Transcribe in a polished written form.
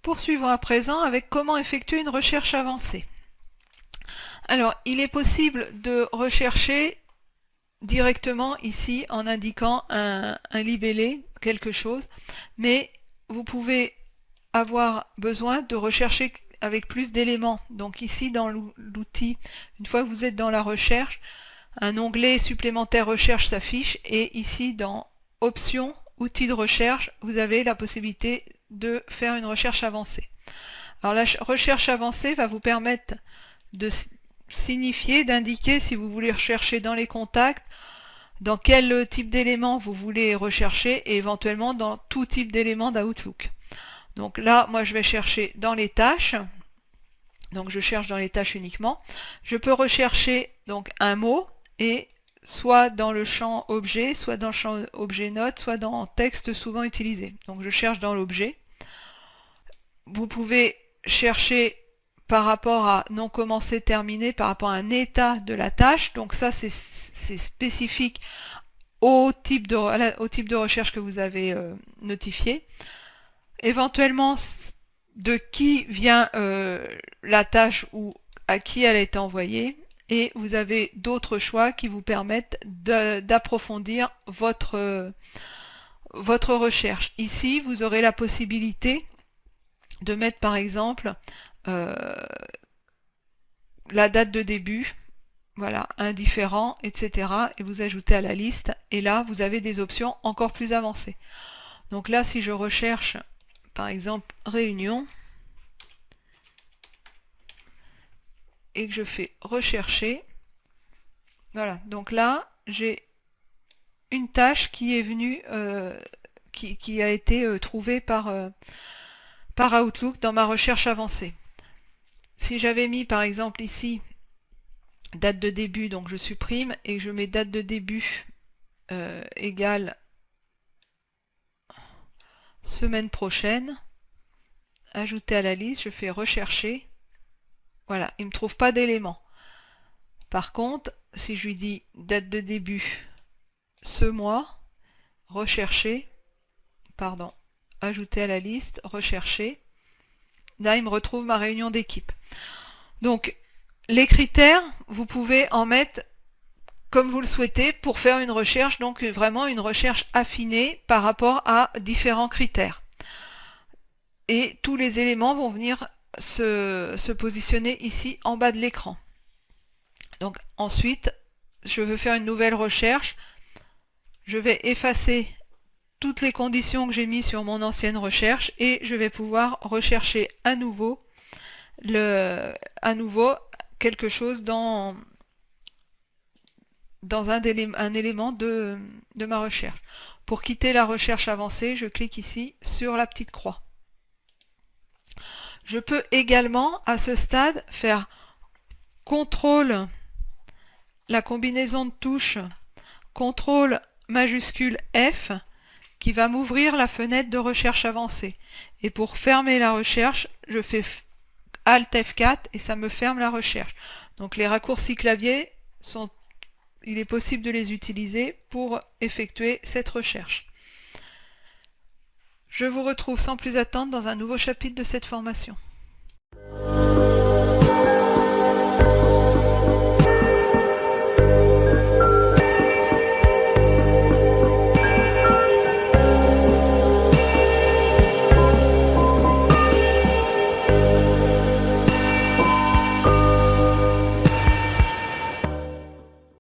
Poursuivons à présent avec comment effectuer une recherche avancée. Alors, il est possible de rechercher directement ici en indiquant un libellé, quelque chose, mais vous pouvez avoir besoin de rechercher avec plus d'éléments. Donc ici dans l'outil, une fois que vous êtes dans la recherche, un onglet supplémentaire recherche s'affiche et ici dans options, outils de recherche, vous avez la possibilité de faire une recherche avancée. Alors la recherche avancée va vous permettre de signifier, d'indiquer si vous voulez rechercher dans les contacts, dans quel type d'éléments vous voulez rechercher et éventuellement dans tout type d'éléments d'Outlook. Donc là, moi je vais chercher dans les tâches. Donc je cherche dans les tâches uniquement. Je peux rechercher donc un mot et soit dans le champ objet, soit dans le champ objet note, soit dans texte souvent utilisé. Donc je cherche dans l'objet. Vous pouvez chercher par rapport à non commencé, terminé, par rapport à un état de la tâche. Donc ça c'est spécifique au type de recherche que vous avez notifié. Éventuellement, de qui vient la tâche ou à qui elle a été envoyée. Et vous avez d'autres choix qui vous permettent d'approfondir votre recherche. Ici, vous aurez la possibilité de mettre par exemple la date de début, voilà, indifférent, etc. et vous ajoutez à la liste. Et là, vous avez des options encore plus avancées. Donc là, si je recherche par exemple réunion et que je fais rechercher, voilà, donc là j'ai une tâche qui est venue qui a été trouvée par Outlook dans ma recherche avancée. Si j'avais mis par exemple ici date de début, donc je supprime et que je mets date de début égale semaine prochaine, ajouter à la liste, je fais rechercher. Voilà, il ne me trouve pas d'éléments. Par contre, si je lui dis date de début ce mois, rechercher, pardon, ajouter à la liste, rechercher, là il me retrouve ma réunion d'équipe. Donc les critères, vous pouvez en mettre comme vous le souhaitez pour faire une recherche, donc vraiment une recherche affinée par rapport à différents critères. Et tous les éléments vont venir se positionner ici en bas de l'écran. Donc ensuite, je veux faire une nouvelle recherche. Je vais effacer toutes les conditions que j'ai mises sur mon ancienne recherche et je vais pouvoir rechercher à nouveau quelque chose dans un élément de ma recherche. Pour quitter la recherche avancée, je clique ici sur la petite croix. Je peux également à ce stade faire CTRL, la combinaison de touches CTRL majuscule F qui va m'ouvrir la fenêtre de recherche avancée. Et pour fermer la recherche, je fais Alt F4 et ça me ferme la recherche. Donc les raccourcis clavier il est possible de les utiliser pour effectuer cette recherche. Je vous retrouve sans plus attendre dans un nouveau chapitre de cette formation.